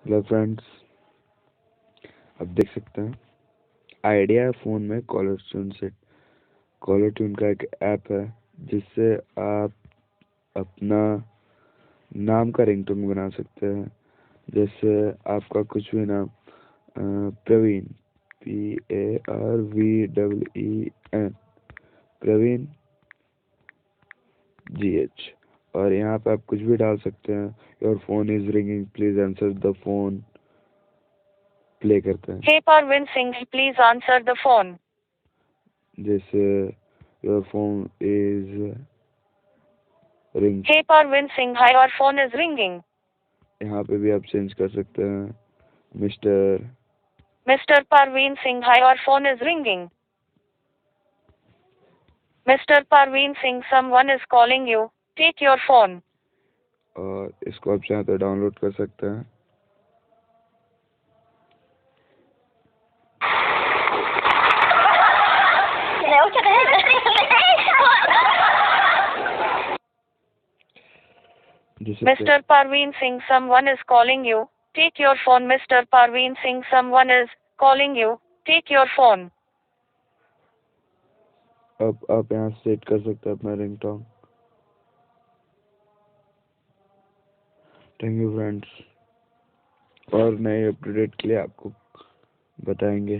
Hello friends, आप देख सकते हैं आइडिया है फ़ोन में कॉलर ट्यून का एक ऐप है जिससे आप अपना नाम का रिंगटोन बना सकते हैं। जैसे आपका कुछ भी नाम प्रवीण PARVEEN प्रवीण GH, और यहाँ पे आप कुछ भी डाल सकते हैं। Your phone is ringing, please answer the phone. Play करते हैं। Hey Parvin Singh, please answer the phone. जैसे your phone is ring, Hey Parvin Singh, hi, your phone is ringing. यहाँ पे भी आप चेंज कर सकते हैं। Mister Mr. Parveen Singh, hi, your phone is ringing. Mr. Parveen Singh, someone is calling you. Take your phone. और इसको आप चाहें तो डाउनलोड कर सकते हैं। Mr. Parveen Singh, someone is calling you. Take your phone. Mr. Parveen Singh, someone is calling you. Take your phone. अब आप यहाँ सेट कर सकते हैं अपना रिंगटोन। थैंक यू फ्रेंड्स, और नए अपडेट के लिए आपको बताएंगे।